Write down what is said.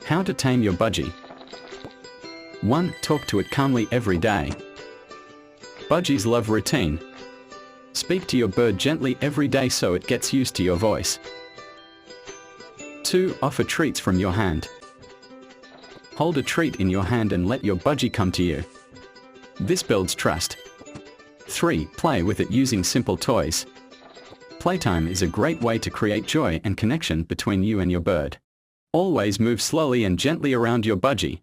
How to tame your budgie. 1. Talk to it calmly every day. Budgies love routine. Speak to your bird gently every day so it gets used to your voice. 2. Offer treats from your hand. Hold a treat in your hand and let your budgie come to you. This builds trust. 3. Play with it using simple toys. Playtime is a great way to create joy and connection between you and your bird. Always move slowly and gently around your budgie.